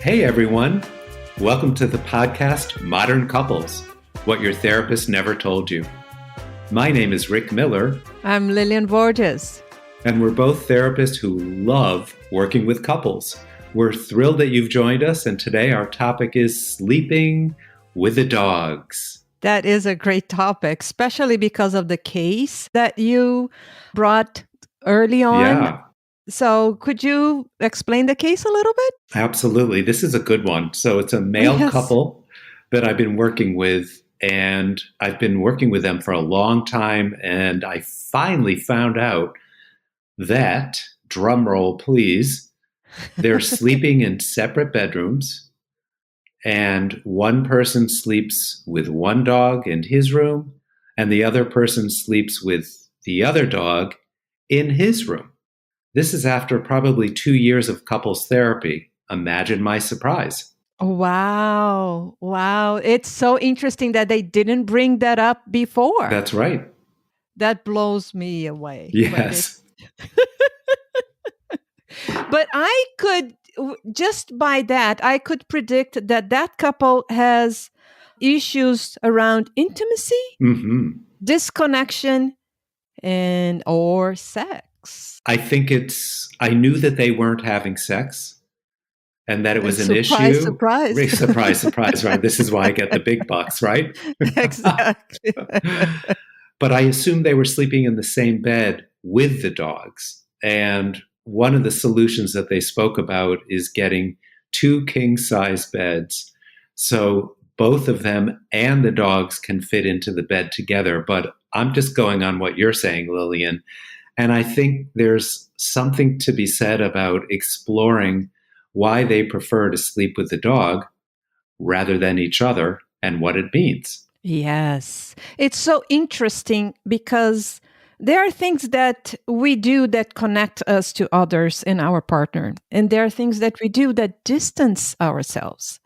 Hey everyone, welcome to the podcast Modern Couples, What Your Therapist Never Told You. My name is Rick Miller. I'm Lilian Borges. And we're both therapists who love working with couples. We're thrilled that you've joined us, and today our topic is sleeping with the dogs. That is a great topic, especially because of the case that you brought early on. Yeah. So could you explain the case a little bit? Absolutely. This is a good one. So it's a male couple that I've been working with, and I've been working with them for a long time, and I finally found out that, drum roll please, they're sleeping in separate bedrooms, and one person sleeps with one dog in his room, and the other person sleeps with the other dog in his room. This is after probably 2 years of couples therapy. Imagine my surprise. Wow. It's so interesting that they didn't bring that up before. That's right. That blows me away. Yes. But I could, just by that, I could predict that that couple has issues around intimacy, disconnection, and or sex. I think I knew that they weren't having sex and that it was an issue. Surprise. Surprise, right? This is why I get the big bucks, right? Exactly. But I assumed they were sleeping in the same bed with the dogs. And one of the solutions that they spoke about is getting 2 king-size beds. So both of them and the dogs can fit into the bed together. But I'm just going on what you're saying, Lilian. And I think there's something to be said about exploring why they prefer to sleep with the dog rather than each other and what it means. Yes. It's so interesting because there are things that we do that connect us to others and our partner. And there are things that we do that distance ourselves.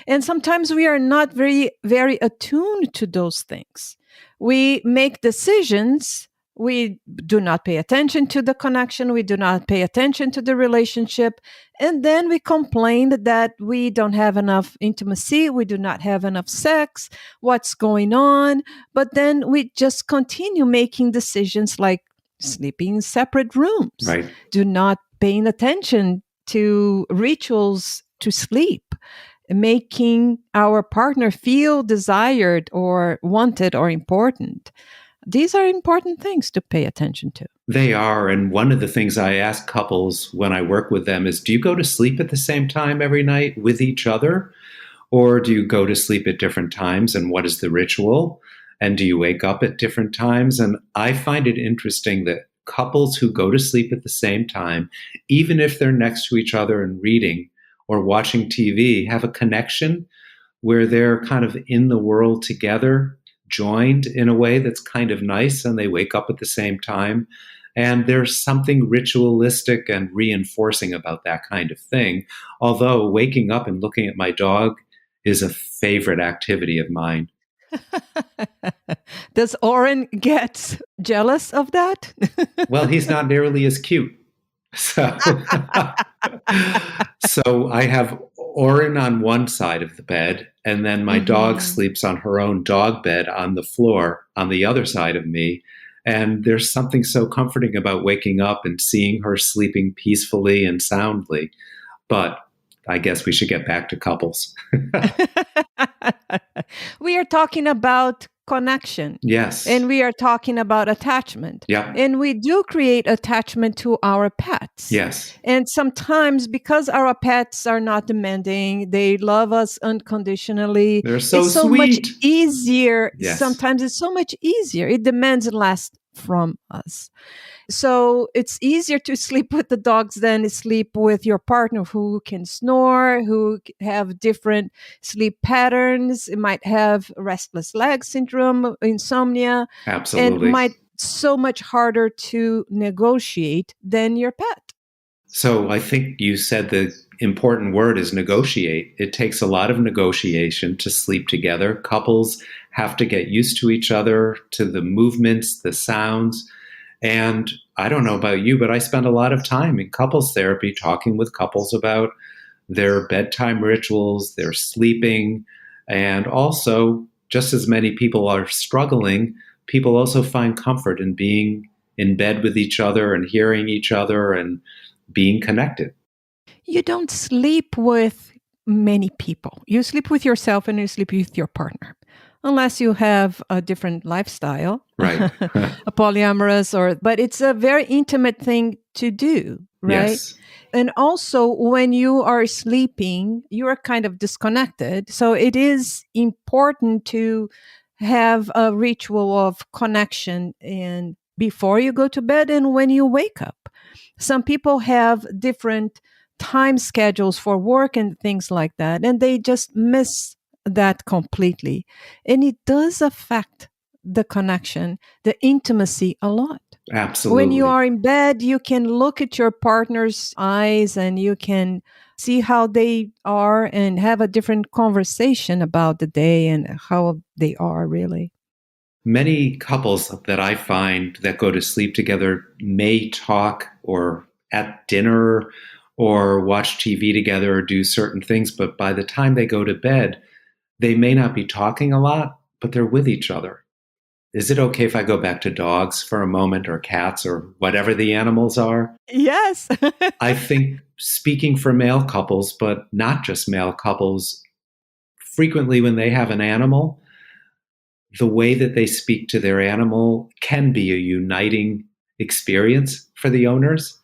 And sometimes we are not very, very attuned to those things. We make decisions. We do not pay attention to the connection. We do not pay attention to the relationship. And then we complain that we don't have enough intimacy. We do not have enough sex. What's going on? But then we just continue making decisions like sleeping in separate rooms. Right. Do not paying attention to rituals to sleep, making our partner feel desired or wanted or important. These are important things to pay attention to. They are. And one of the things I ask couples when I work with them is, do you go to sleep at the same time every night with each other? Or do you go to sleep at different times? And what is the ritual? And do you wake up at different times? And I find it interesting that couples who go to sleep at the same time, even if they're next to each other and reading or watching TV, have a connection where they're kind of in the world together, joined in a way that's kind of nice, and they wake up at the same time. And there's something ritualistic and reinforcing about that kind of thing. Although waking up and looking at my dog is a favorite activity of mine. Does Oren get jealous of that? Well, he's not nearly as cute. So, so I have Oren on one side of the bed, and then my dog sleeps on her own dog bed on the floor on the other side of me. And there's something so comforting about waking up and seeing her sleeping peacefully and soundly. But I guess we should get back to couples. We are talking about connection. Yes. And we are talking about attachment. Yeah. And we do create attachment to our pets. Yes. And sometimes because our pets are not demanding, they love us unconditionally. They're so it's so sweet. much easier. Yes. Sometimes it's so much easier. It demands less from us. So it's easier to sleep with the dogs than sleep with your partner who can snore, who have different sleep patterns. It might have restless leg syndrome, insomnia. Absolutely. And might so much harder to negotiate than your pet. So I think you said the important word is negotiate. It takes a lot of negotiation to sleep together. Couples have to get used to each other, to the movements, the sounds. And I don't know about you, but I spend a lot of time in couples therapy talking with couples about their bedtime rituals, their sleeping, and also, just as many people are struggling, people also find comfort in being in bed with each other and hearing each other and being connected. You don't sleep with many people. You sleep with yourself and you sleep with your partner. Unless you have a different lifestyle, Right. a polyamorous but it's a very intimate thing to do, right? Yes. And also, when you are sleeping, you are kind of disconnected. So it is important to have a ritual of connection and before you go to bed and when you wake up. Some people have different time schedules for work and things like that, and they just miss that completely. And it does affect the connection, the intimacy a lot. When you Absolutely. are in bed, you can look at your partner's eyes and you can see how they are and have a different conversation about the day and how they are really. Many couples that I find that go to sleep together may talk or at dinner or watch TV together or do certain things, but by the time they go to bed, they may not be talking a lot, but they're with each other. Is it okay if I go back to dogs for a moment or cats or whatever the animals are? Yes. I think speaking for male couples, but not just male couples, frequently when they have an animal, the way that they speak to their animal can be a uniting experience for the owners.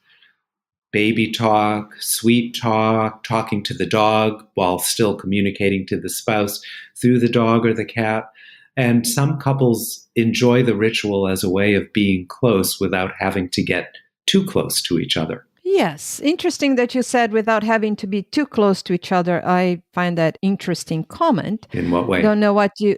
Baby talk, sweet talk, talking to the dog while still communicating to the spouse through the dog or the cat. And some couples enjoy the ritual as a way of being close without having to get too close to each other. Yes. Interesting that you said without having to be too close to each other. I find that interesting comment. In what way? Don't know what you.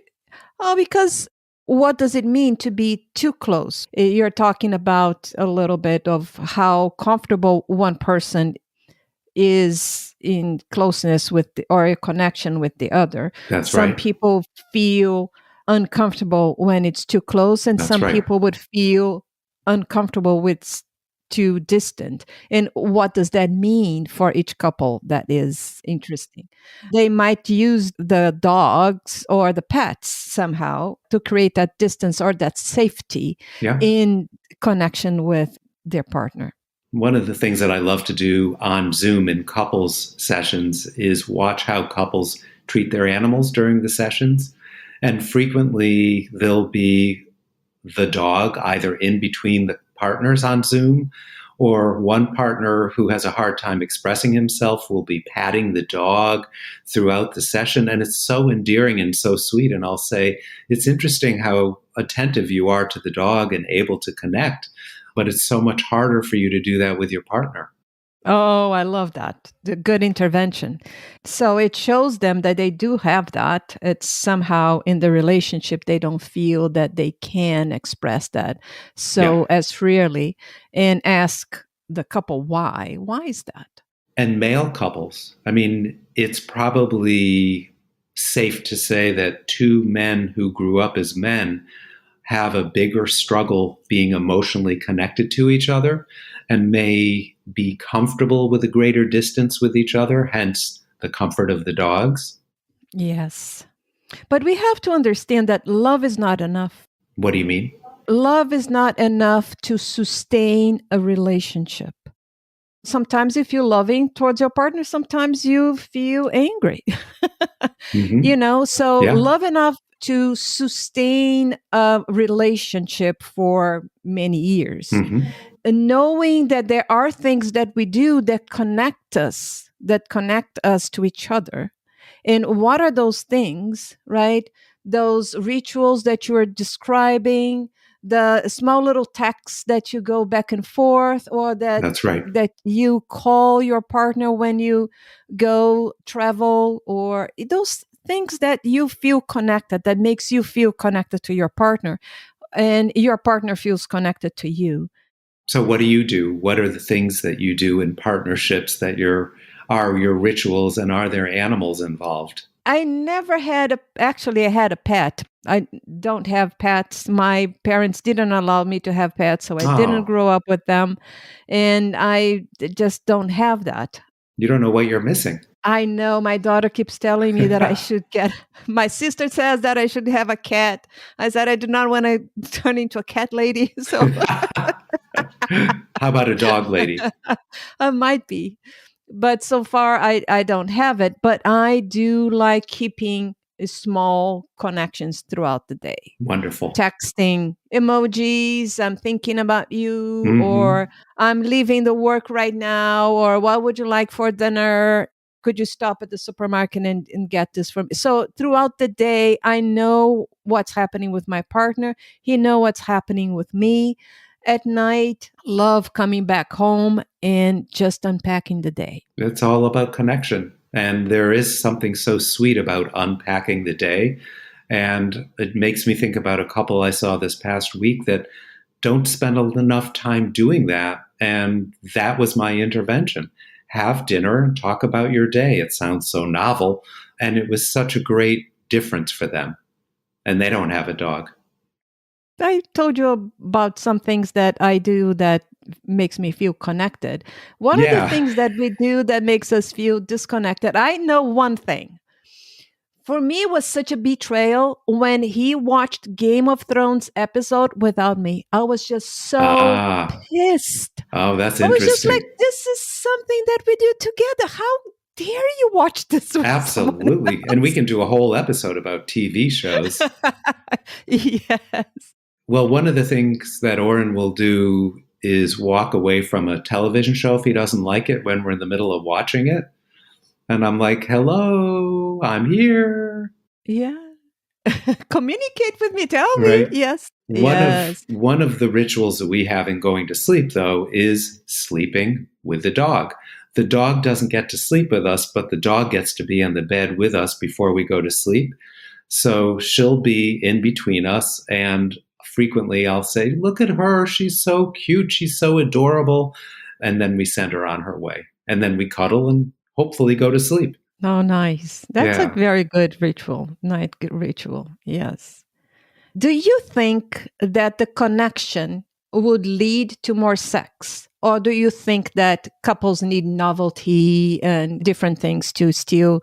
Oh, because what does it mean to be too close? You're talking about a little bit of how comfortable one person is in closeness with or a connection with the other. That's Some right. people feel uncomfortable when it's too close, and That's some right. people would feel uncomfortable with too distant. And what does that mean for each couple? That is interesting. They might use the dogs or the pets somehow to create that distance or that safety Yeah. in connection with their partner. One of the things that I love to do on Zoom in couples sessions is watch how couples treat their animals during the sessions. And frequently there'll be the dog either in between the partners on Zoom, or one partner who has a hard time expressing himself will be patting the dog throughout the session. And it's so endearing and so sweet. And I'll say, it's interesting how attentive you are to the dog and able to connect, but it's so much harder for you to do that with your partner. Oh, I love that. The good intervention. So it shows them that they do have that. It's somehow in the relationship, they don't feel that they can express that Yeah. so as freely and ask the couple why. Why is that? And male couples, I mean, it's probably safe to say that two men who grew up as men have a bigger struggle being emotionally connected to each other and may be comfortable with a greater distance with each other, hence the comfort of the dogs. Yes. But we have to understand that love is not enough. What do you mean? Love is not enough to sustain a relationship. Sometimes if you're loving towards your partner, sometimes you feel angry. Mm-hmm. So Yeah. love enough to sustain a relationship for many years. Mm-hmm. And knowing that there are things that we do that connect us to each other. And what are those things, right? Those rituals that you are describing, the small little texts that you go back and forth, or that That's right. that you call your partner when you go travel, or those things that you feel connected, that makes you feel connected to your partner and your partner feels connected to you. So what do you do? What are the things that you do in partnerships that are your rituals, and are there animals involved? I never had I had a pet. I don't have pets. My parents didn't allow me to have pets, so I didn't Oh, grow up with them. And I just don't have that. you don't know what you're missing. I know my daughter keeps telling me that I should get, my sister says that I should have a cat. I said, I do not want to turn into a cat lady. So How about a dog lady? I might be. But so far, I don't have it. But I do like keeping small connections throughout the day. Wonderful. Texting emojis, I'm thinking about you, Hmm. or I'm leaving the work right now, or what would you like for dinner? Could you stop at the supermarket and get this from me? So throughout the day, I know what's happening with my partner. He know what's happening with me. At night, love coming back home and just unpacking the day. It's all about connection. And there is something so sweet about unpacking the day. And it makes me think about a couple I saw this past week that don't spend enough time doing that. And that was my intervention. Have dinner and talk about your day. It sounds so novel. And it was such a great difference for them. And they don't have a dog. I told you about some things that I do that makes me feel connected. One of the Yeah. things that we do that makes us feel disconnected, I know one thing. For me, it was such a betrayal when he watched Game of Thrones episode without me. I was just so Ah. pissed. Oh, that's I was just like, interesting. this is something that we do together. How dare you watch this with someone Absolutely. And we else? can do a whole episode about TV shows. Yes. Well, one of the things that Oren will do is walk away from a television show if he doesn't like it when we're in the middle of watching it. And I'm like, hello, I'm here. Yeah. Communicate with me. Tell me. Right. Yes. One of Yes. one of the rituals that we have in going to sleep though is sleeping with the dog. The dog doesn't get to sleep with us, but the dog gets to be in the bed with us before we go to sleep. So she'll be in between us, and frequently I'll say, look at her, she's so cute, she's so adorable. And then we send her on her way. And then we cuddle and hopefully go to sleep. Oh, nice. That's a Yeah. very good ritual, ritual. Yes. Do you think that the connection would lead to more sex? Or do you think that couples need novelty and different things to still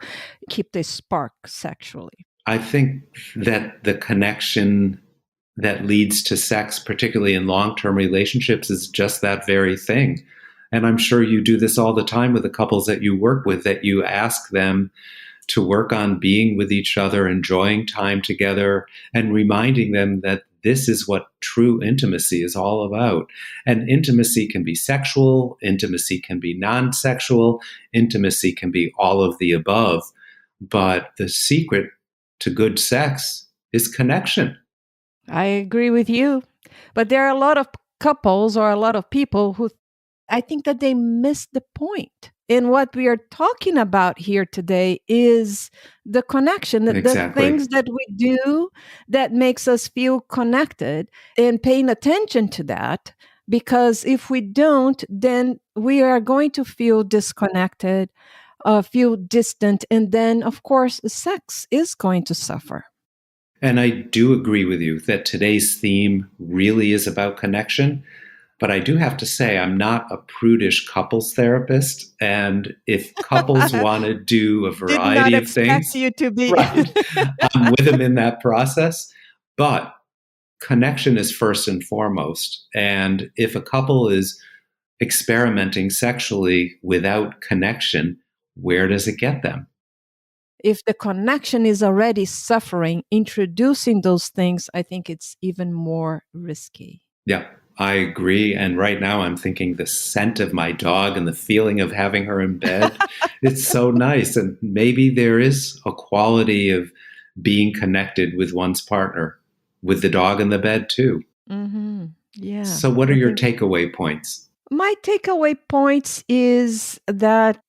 keep the spark sexually? I think that the connection that leads to sex, particularly in long term relationships, is just that very thing. And I'm sure you do this all the time with the couples that you work with, that you ask them to work on being with each other, enjoying time together, and reminding them that this is what true intimacy is all about. And intimacy can be sexual, intimacy can be non sexual, intimacy can be all of the above. But the secret to good sex is connection. I agree with you. But there are a lot of couples or a lot of people who I think that they miss the point. And what we are talking about here today is the connection, the Exactly. things that we do that makes us feel connected and paying attention to that. Because if we don't, then we are going to feel disconnected, feel distant. And then, of course, sex is going to suffer. And I do agree with you that today's theme really is about connection. But I do have to say, I'm not a prudish couples therapist. And if couples want to do a Did not variety of expect things, you to be. right, I'm with them in that process. But connection is first and foremost. And if a couple is experimenting sexually without connection, where does it get them? If the connection is already suffering, introducing those things, I think it's even more risky. Yeah, I agree. And right now I'm thinking the scent of my dog and the feeling of having her in bed. It's so nice. And maybe there is a quality of being connected with one's partner, with the dog in the bed too. Hmm. Yeah, So, what are I your think takeaway points? my takeaway points is that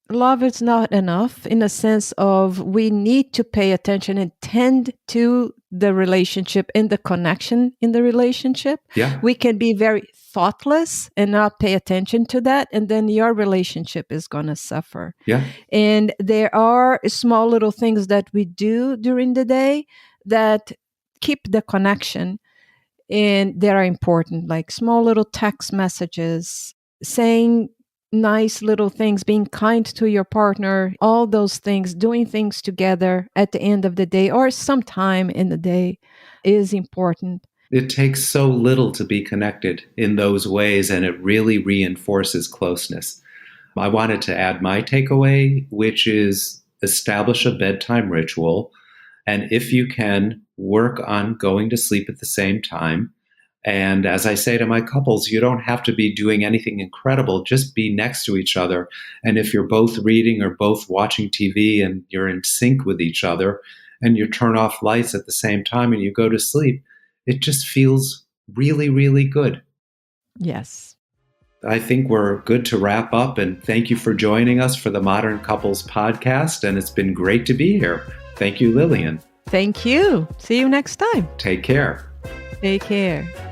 love is not enough in a sense of we need to pay attention and tend to the relationship and the connection in the relationship. Yeah, We can be very thoughtless and not pay attention to that, and then your relationship is going to suffer. yeah, And there are small little things that we do during the day that keep the connection. And that are important, like small little text messages, saying nice little things, being kind to your partner, all those things, doing things together at the end of the day or sometime in the day is important. It takes so little to be connected in those ways, and it really reinforces closeness. I wanted to add my takeaway, which is establish a bedtime ritual. And if you can, work on going to sleep at the same time. And as I say to my couples, you don't have to be doing anything incredible, just be next to each other. And if you're both reading or both watching TV and you're in sync with each other and you turn off lights at the same time and you go to sleep, it just feels really, really good. Yes. I think we're good to wrap up, and thank you for joining us for the Modern Couples podcast. And it's been great to be here. Thank you, Lilian. Thank you. See you next time. Take care. Take care.